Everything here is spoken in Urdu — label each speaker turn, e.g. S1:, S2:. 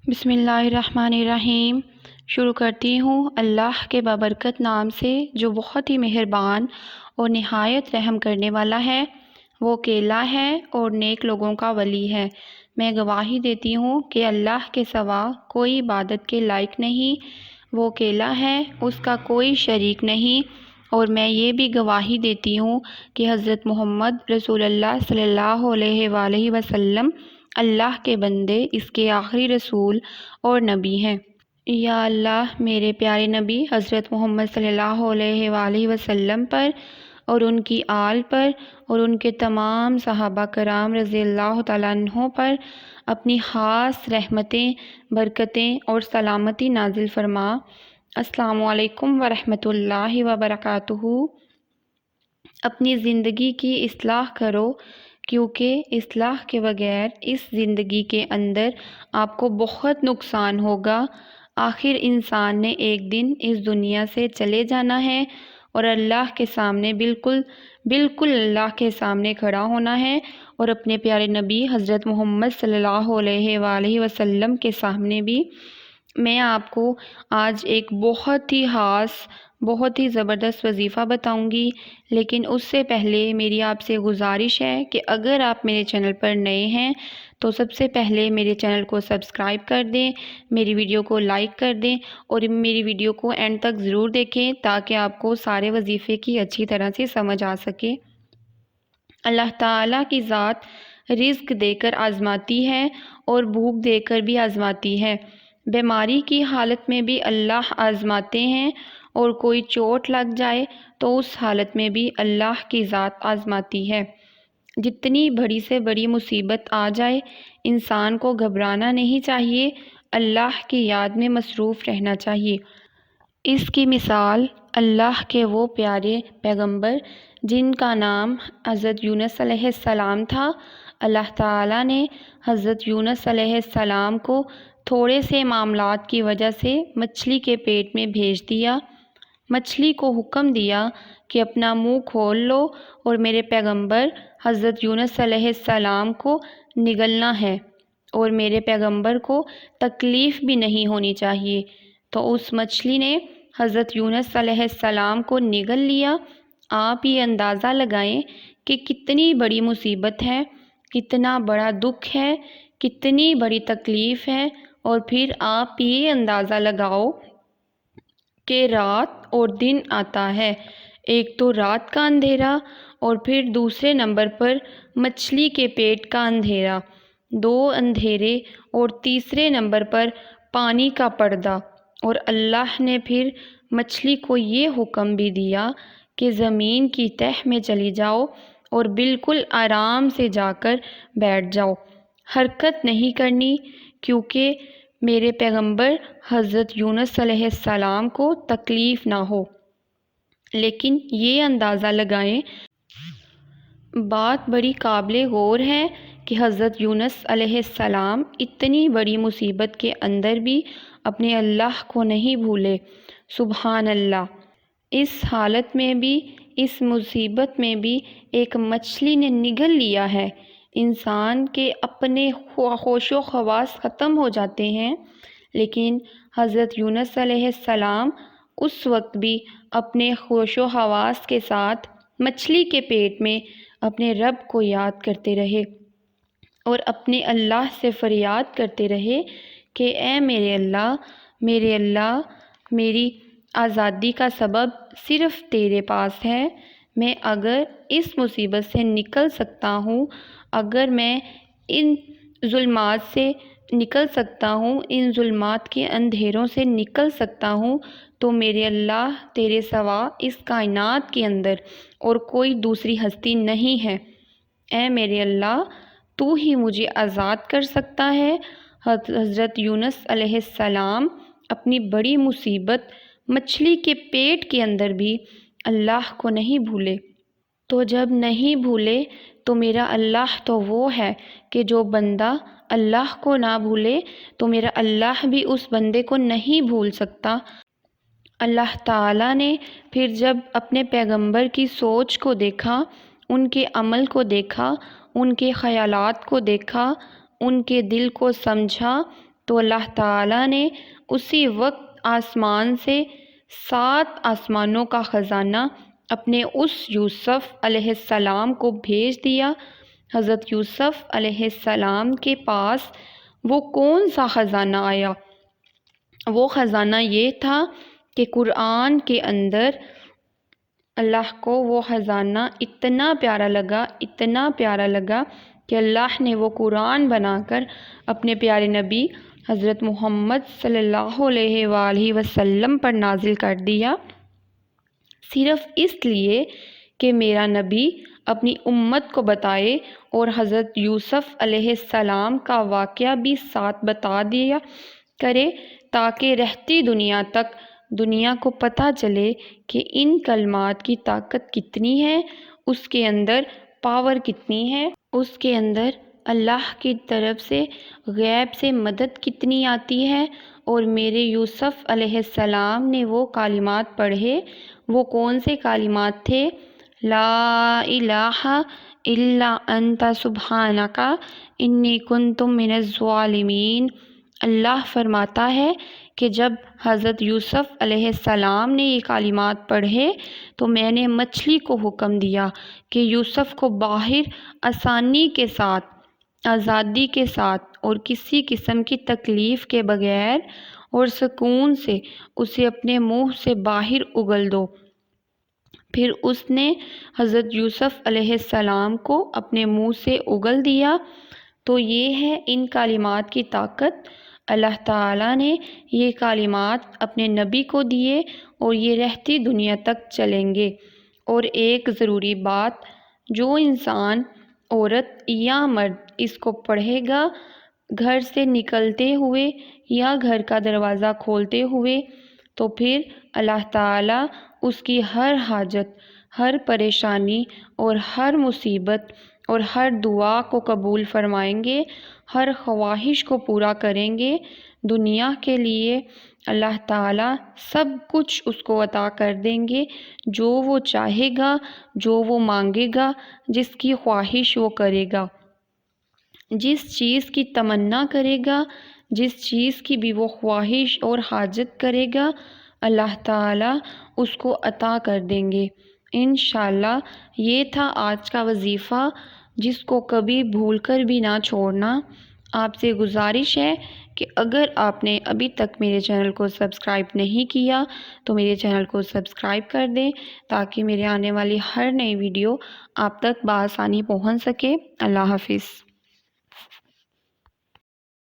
S1: بسم اللہ الرحمن الرحیم۔ شروع کرتی ہوں اللہ کے بابرکت نام سے جو بہت ہی مہربان اور نہایت رحم کرنے والا ہے۔ وہ اکیلا ہے اور نیک لوگوں کا ولی ہے۔ میں گواہی دیتی ہوں کہ اللہ کے سوا کوئی عبادت کے لائق نہیں۔ وہ اکیلا ہے، اس کا کوئی شریک نہیں۔ اور میں یہ بھی گواہی دیتی ہوں کہ حضرت محمد رسول اللہ صلی اللہ علیہ وآلہ وسلم اللہ کے بندے، اس کے آخری رسول اور نبی ہیں۔ یا اللہ میرے پیارے نبی حضرت محمد صلی اللہ علیہ وآلہ وسلم پر اور ان کی آل پر اور ان کے تمام صحابہ کرام رضی اللہ تعالیٰ عنہ پر اپنی خاص رحمتیں، برکتیں اور سلامتی نازل فرما۔ السلام علیکم ورحمۃ اللہ وبرکاتہ۔ اپنی زندگی کی اصلاح کرو، کیونکہ اصلاح کے بغیر اس زندگی کے اندر آپ کو بہت نقصان ہوگا۔ آخر انسان نے ایک دن اس دنیا سے چلے جانا ہے اور اللہ کے سامنے بالکل اللہ کے سامنے کھڑا ہونا ہے، اور اپنے پیارے نبی حضرت محمد صلی اللہ علیہ وآلہ وسلم کے سامنے بھی۔ میں آپ کو آج ایک بہت ہی خاص، بہت ہی زبردست وظیفہ بتاؤں گی، لیکن اس سے پہلے میری آپ سے گزارش ہے کہ اگر آپ میرے چینل پر نئے ہیں تو سب سے پہلے میرے چینل کو سبسکرائب کر دیں، میری ویڈیو کو لائک کر دیں اور میری ویڈیو کو اینڈ تک ضرور دیکھیں تاکہ آپ کو سارے وظیفے کی اچھی طرح سے سمجھ آ سکے۔ اللہ تعالیٰ کی ذات رزق دے کر آزماتی ہے اور بھوک دے کر بھی آزماتی ہے۔ بیماری کی حالت میں بھی اللہ آزماتے ہیں، اور کوئی چوٹ لگ جائے تو اس حالت میں بھی اللہ کی ذات آزماتی ہے۔ جتنی بڑی سے بڑی مصیبت آ جائے انسان کو گھبرانا نہیں چاہیے، اللہ کی یاد میں مصروف رہنا چاہیے۔ اس کی مثال اللہ کے وہ پیارے پیغمبر جن کا نام حضرت یونس علیہ السلام تھا۔ اللہ تعالیٰ نے حضرت یونس علیہ السلام کو تھوڑے سے معاملات کی وجہ سے مچھلی کے پیٹ میں بھیج دیا۔ مچھلی کو حکم دیا کہ اپنا منہ کھول لو اور میرے پیغمبر حضرت یونس علیہ السلام کو نگلنا ہے، اور میرے پیغمبر کو تکلیف بھی نہیں ہونی چاہیے۔ تو اس مچھلی نے حضرت یونس علیہ السلام کو نگل لیا۔ آپ یہ اندازہ لگائیں کہ کتنی بڑی مصیبت ہے، کتنا بڑا دکھ ہے، کتنی بڑی تکلیف ہے، اور پھر آپ یہ اندازہ لگاؤ کہ رات اور دن آتا ہے۔ ایک تو رات کا اندھیرا اور پھر دوسرے نمبر پر مچھلی کے پیٹ کا اندھیرا، دو اندھیرے، اور تیسرے نمبر پر پانی کا پردہ۔ اور اللہ نے پھر مچھلی کو یہ حکم بھی دیا کہ زمین کی تہہ میں چلی جاؤ اور بالکل آرام سے جا کر بیٹھ جاؤ، حرکت نہیں کرنی، کیونکہ میرے پیغمبر حضرت یونس علیہ السلام کو تکلیف نہ ہو۔ لیکن یہ اندازہ لگائیں، بات بڑی قابل غور ہے کہ حضرت یونس علیہ السلام اتنی بڑی مصیبت کے اندر بھی اپنے اللہ کو نہیں بھولے۔ سبحان اللہ! اس حالت میں بھی، اس مصیبت میں بھی ایک مچھلی نے نگل لیا ہے۔ انسان کے اپنے ہوش و حواس ختم ہو جاتے ہیں، لیکن حضرت یونس علیہ السلام اس وقت بھی اپنے ہوش و حواس کے ساتھ مچھلی کے پیٹ میں اپنے رب کو یاد کرتے رہے اور اپنے اللہ سے فریاد کرتے رہے کہ اے میرے اللہ، میرے اللہ، میری آزادی کا سبب صرف تیرے پاس ہے۔ میں اگر اس مصیبت سے نکل سکتا ہوں، اگر میں ان ظلمات سے نکل سکتا ہوں، ان ظلمات کے اندھیروں سے نکل سکتا ہوں، تو میرے اللہ تیرے سوا اس کائنات کے اندر اور کوئی دوسری ہستی نہیں ہے۔ اے میرے اللہ، تو ہی مجھے آزاد کر سکتا ہے۔ حضرت یونس علیہ السلام اپنی بڑی مصیبت مچھلی کے پیٹ کے اندر بھی اللہ کو نہیں بھولے۔ تو جب نہیں بھولے تو میرا اللہ تو وہ ہے کہ جو بندہ اللہ کو نہ بھولے تو میرا اللہ بھی اس بندے کو نہیں بھول سکتا۔ اللہ تعالیٰ نے پھر جب اپنے پیغمبر کی سوچ کو دیکھا، ان کے عمل کو دیکھا، ان کے خیالات کو دیکھا، ان کے دل کو سمجھا، تو اللہ تعالیٰ نے اسی وقت آسمان سے 7 آسمانوں کا خزانہ اپنے اس یوسف علیہ السلام کو بھیج دیا۔ حضرت یوسف علیہ السلام کے پاس وہ کون سا خزانہ آیا؟ وہ خزانہ یہ تھا کہ قرآن کے اندر اللہ کو وہ خزانہ اتنا پیارا لگا کہ اللہ نے وہ قرآن بنا کر اپنے پیارے نبی حضرت محمد صلی اللہ علیہ وآلہ وسلم پر نازل کر دیا، صرف اس لیے کہ میرا نبی اپنی امت کو بتائے اور حضرت یوسف علیہ السلام کا واقعہ بھی ساتھ بتا دیا کرے، تاکہ رہتی دنیا تک دنیا کو پتہ چلے کہ ان کلمات کی طاقت کتنی ہے، اس کے اندر پاور کتنی ہے، اس کے اندر اللہ کی طرف سے غیب سے مدد کتنی آتی ہے۔ اور میرے یوسف علیہ السلام نے وہ کلمات پڑھے، وہ کون سے کلمات تھے؟ لا الہ الا انت سبحانک انی کنت من الظالمین۔ اللہ فرماتا ہے کہ جب حضرت یوسف علیہ السلام نے یہ کلمات پڑھے تو میں نے مچھلی کو حکم دیا کہ یوسف کو باہر آسانی کے ساتھ، آزادی کے ساتھ اور کسی قسم کی تکلیف کے بغیر اور سکون سے اسے اپنے منہ سے باہر اگل دو۔ پھر اس نے حضرت یوسف علیہ السلام کو اپنے منہ سے اگل دیا۔ تو یہ ہے ان کلمات کی طاقت۔ اللہ تعالیٰ نے یہ کلمات اپنے نبی کو دیے اور یہ رہتی دنیا تک چلیں گے۔ اور ایک ضروری بات، جو انسان، عورت یا مرد اس کو پڑھے گا گھر سے نکلتے ہوئے یا گھر کا دروازہ کھولتے ہوئے، تو پھر اللہ تعالیٰ اس کی ہر حاجت، ہر پریشانی اور ہر مصیبت اور ہر دعا کو قبول فرمائیں گے، ہر خواہش کو پورا کریں گے۔ دنیا کے لیے اللہ تعالیٰ سب کچھ اس کو عطا کر دیں گے، جو وہ چاہے گا، جو وہ مانگے گا، جس کی خواہش وہ کرے گا، جس چیز کی تمنا کرے گا، جس چیز کی بھی وہ خواہش اور حاجت کرے گا، اللہ تعالیٰ اس کو عطا کر دیں گے انشاءاللہ۔ یہ تھا آج کا وظیفہ، جس کو کبھی بھول کر بھی نہ چھوڑنا۔ آپ سے گزارش ہے کہ اگر آپ نے ابھی تک میرے چینل کو سبسکرائب نہیں کیا تو میرے چینل کو سبسکرائب کر دیں، تاکہ میرے آنے والی ہر نئی ویڈیو آپ تک بآسانی پہنچ سکے۔ اللہ حافظ۔